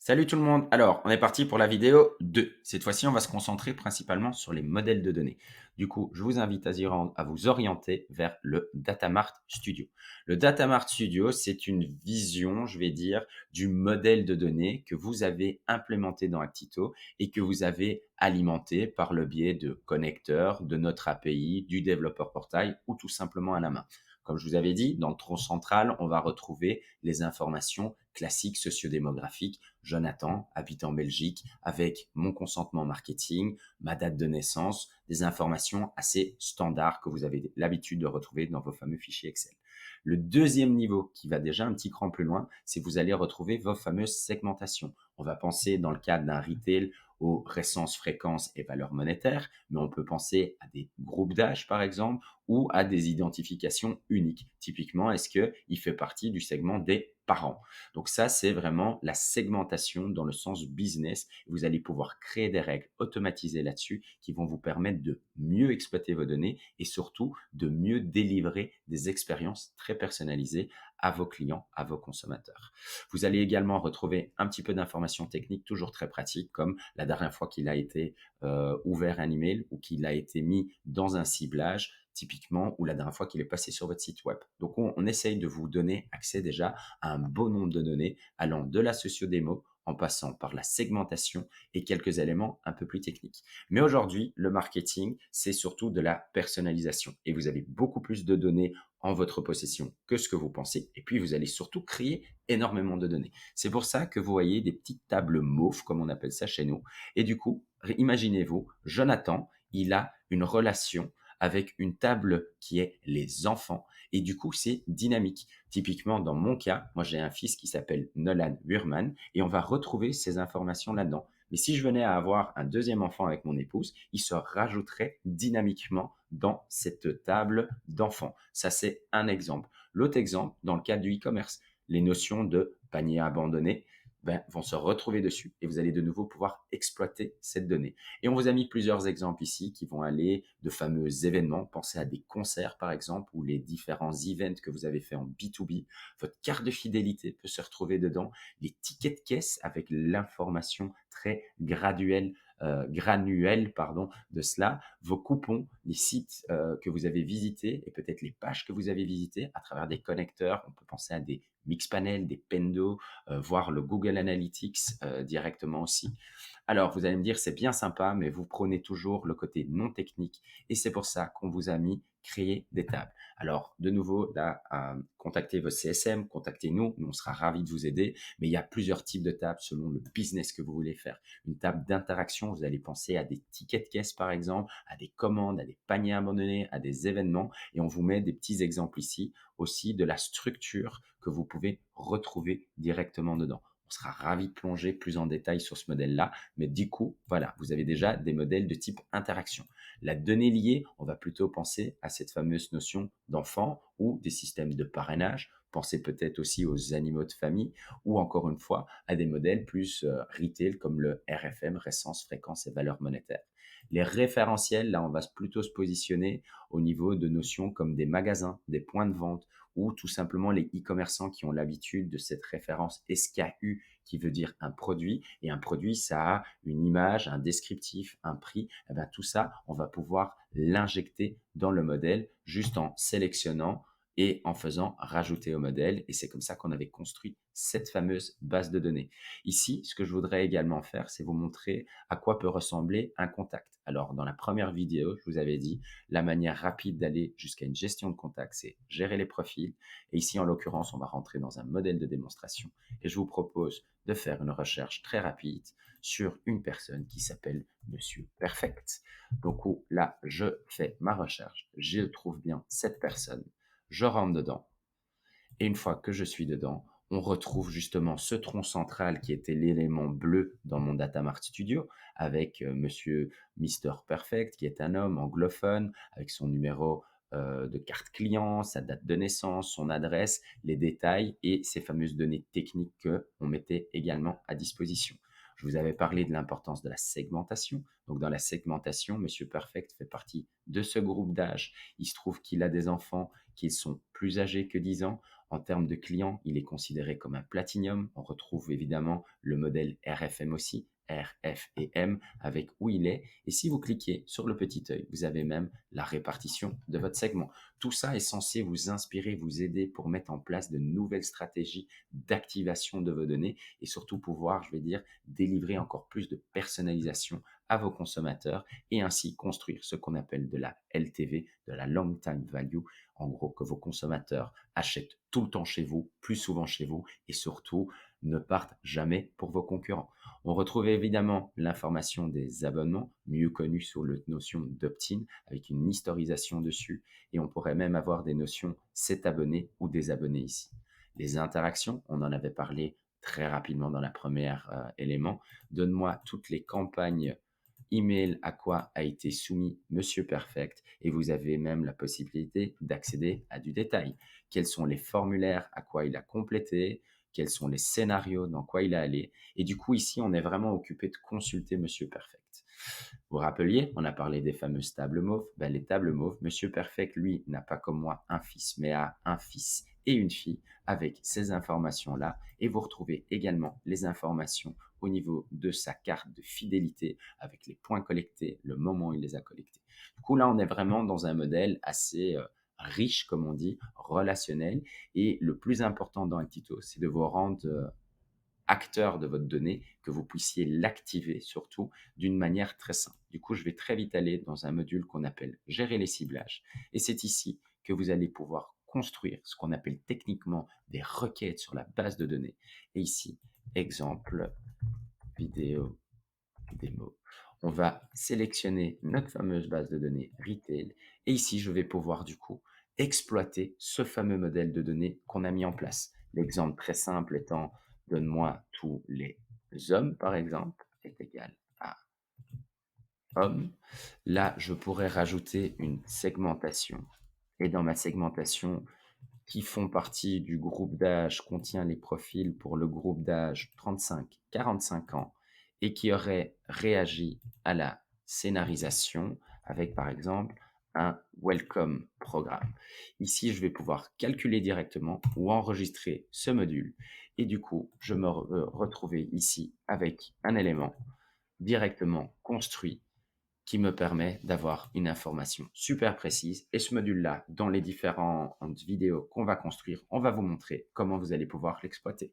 Salut tout le monde. Alors, on est parti pour la vidéo 2. Cette fois-ci, on va se concentrer principalement sur les modèles de données. Du coup, je vous invite à vous orienter vers le Datamart Studio. Le Datamart Studio, c'est une vision, je vais dire, du modèle de données que vous avez implémenté dans Actito et que vous avez alimenté par le biais de connecteurs, de notre API, du développeur portail ou tout simplement à la main. Comme je vous avais dit, dans le tronc central, on va retrouver les informations classiques sociodémographiques. Jonathan habite en Belgique avec mon consentement marketing, ma date de naissance, des informations assez standards que vous avez l'habitude de retrouver dans vos fameux fichiers Excel. Le deuxième niveau qui va déjà un petit cran plus loin, c'est que vous allez retrouver vos fameuses segmentations. On va penser dans le cadre d'un retail aux récenses, fréquences et valeurs monétaires, mais on peut penser à des groupes d'âge par exemple ou à des identifications uniques. Typiquement, est-ce qu'il fait partie du segment des parents? Donc ça, c'est vraiment la segmentation dans le sens business. Vous allez pouvoir créer des règles automatisées là-dessus qui vont vous permettre de mieux exploiter vos données et surtout de mieux délivrer des expériences très personnalisées à vos clients, à vos consommateurs. Vous allez également retrouver un petit peu d'informations techniques toujours très pratiques comme la dernière fois qu'il a été ouvert un email ou qu'il a été mis dans un ciblage typiquement, ou la dernière fois qu'il est passé sur votre site web. Donc, on essaye de vous donner accès déjà à un beau nombre de données allant de la sociodémo en passant par la segmentation et quelques éléments un peu plus techniques. Mais aujourd'hui, le marketing, c'est surtout de la personnalisation et vous avez beaucoup plus de données en votre possession que ce que vous pensez. Et puis, vous allez surtout créer énormément de données. C'est pour ça que vous voyez des petites tables mauves, comme on appelle ça chez nous. Et du coup, imaginez-vous, Jonathan, il a une relation avec une table qui est les enfants. Et du coup, c'est dynamique. Typiquement, dans mon cas, moi, j'ai un fils qui s'appelle Nolan Burman et on va retrouver ces informations là-dedans. Mais si je venais à avoir un deuxième enfant avec mon épouse, il se rajouterait dynamiquement dans cette table d'enfants. Ça, c'est un exemple. L'autre exemple, dans le cadre du e-commerce, les notions de panier abandonné, vont se retrouver dessus et vous allez de nouveau pouvoir exploiter cette donnée. Et on vous a mis plusieurs exemples ici qui vont aller de fameux événements. Pensez à des concerts, par exemple, ou les différents events que vous avez fait en B2B. Votre carte de fidélité peut se retrouver dedans. Les tickets de caisse avec l'information très granuelle de cela. Vos coupons, les sites que vous avez visités et peut-être les pages que vous avez visitées à travers des connecteurs. On peut penser à des Mixpanel, des Pendo, voir le Google Analytics directement aussi. Alors, vous allez me dire, c'est bien sympa, mais vous prenez toujours le côté non technique et c'est pour ça qu'on vous a mis créer des tables. Alors, de nouveau, là, contactez vos CSM, contactez-nous, nous, on sera ravis de vous aider, mais il y a plusieurs types de tables selon le business que vous voulez faire. Une table d'interaction, vous allez penser à des tickets de caisse, par exemple, à des commandes, à des paniers abandonnés, à des événements, et on vous met des petits exemples ici aussi de la structure que vous pouvez retrouver directement dedans. On sera ravi de plonger plus en détail sur ce modèle-là, mais du coup, voilà, vous avez déjà des modèles de type interaction. La donnée liée, on va plutôt penser à cette fameuse notion d'enfant ou des systèmes de parrainage. Pensez peut-être aussi aux animaux de famille ou encore une fois à des modèles plus retail comme le RFM, récence, fréquence et valeur monétaire. Les référentiels, là, on va plutôt se positionner au niveau de notions comme des magasins, des points de vente ou tout simplement les e-commerçants qui ont l'habitude de cette référence SKU qui veut dire un produit. Et un produit, ça a une image, un descriptif, un prix. Eh bien, tout ça, on va pouvoir l'injecter dans le modèle juste en sélectionnant et en faisant rajouter au modèle. Et c'est comme ça qu'on avait construit cette fameuse base de données. Ici, ce que je voudrais également faire, c'est vous montrer à quoi peut ressembler un contact. Alors, dans la première vidéo, je vous avais dit, la manière rapide d'aller jusqu'à une gestion de contact, c'est gérer les profils. Et ici, en l'occurrence, on va rentrer dans un modèle de démonstration. Et je vous propose de faire une recherche très rapide sur une personne qui s'appelle Monsieur Perfect. Donc là, je fais ma recherche, je trouve bien cette personne, je rentre dedans. Et une fois que je suis dedans, on retrouve justement ce tronc central qui était l'élément bleu dans mon Datamart Studio avec Monsieur Mister Perfect, qui est un homme anglophone, avec son numéro de carte client, sa date de naissance, son adresse, les détails et ces fameuses données techniques qu'on mettait également à disposition. Je vous avais parlé de l'importance de la segmentation. Donc, dans la segmentation, Monsieur Perfect fait partie de ce groupe d'âge. Il se trouve qu'il a des enfants qui sont plus âgés que 10 ans. En termes de clients, il est considéré comme un Platinum. On retrouve évidemment le modèle RFM aussi, R, F et M, avec où il est. Et si vous cliquez sur le petit œil, vous avez même la répartition de votre segment. Tout ça est censé vous inspirer, vous aider pour mettre en place de nouvelles stratégies d'activation de vos données et surtout pouvoir, je vais dire, délivrer encore plus de personnalisation à vos consommateurs et ainsi construire ce qu'on appelle de la LTV, de la Long Time Value. En gros, que vos consommateurs achètent tout le temps chez vous, plus souvent chez vous et surtout ne partent jamais pour vos concurrents. On retrouve évidemment l'information des abonnements, mieux connue sous la notion d'opt-in, avec une historisation dessus, et on pourrait même avoir des notions c'est abonné ou désabonné ici. Les interactions, on en avait parlé très rapidement dans la première élément. Donne-moi toutes les campagnes email à quoi a été soumis Monsieur Perfect et vous avez même la possibilité d'accéder à du détail. Quels sont les formulaires à quoi il a complété, quels sont les scénarios dans quoi il a allé. Et du coup, ici, on est vraiment occupé de consulter Monsieur Perfect. Vous rappeliez, on a parlé des fameuses tables mauves. Ben, les tables mauves, Monsieur Perfect, lui, n'a pas comme moi un fils, mais a un fils et une fille avec ces informations-là. Et vous retrouvez également les informations au niveau de sa carte de fidélité avec les points collectés, le moment où il les a collectés. Du coup, là, on est vraiment dans un modèle assez riche, comme on dit, relationnel. Et le plus important dans Actito, c'est de vous rendre acteur de votre donnée, que vous puissiez l'activer surtout d'une manière très simple. Du coup, je vais très vite aller dans un module qu'on appelle gérer les ciblages. Et c'est ici que vous allez pouvoir construire ce qu'on appelle techniquement des requêtes sur la base de données. Et ici, exemple, vidéo, démo. On va sélectionner notre fameuse base de données retail. Et ici, je vais pouvoir du coup exploiter ce fameux modèle de données qu'on a mis en place. L'exemple très simple étant, donne-moi tous les hommes, par exemple, est égal à homme. Là, je pourrais rajouter une segmentation. Et dans ma segmentation, qui font partie du groupe d'âge contient les profils pour le groupe d'âge 35-45 ans et qui auraient réagi à la scénarisation avec par exemple un welcome programme. Ici, je vais pouvoir calculer directement ou enregistrer ce module et du coup, je me retrouver ici avec un élément directement construit qui me permet d'avoir une information super précise. Et ce module-là, dans les différentes vidéos qu'on va construire, on va vous montrer comment vous allez pouvoir l'exploiter.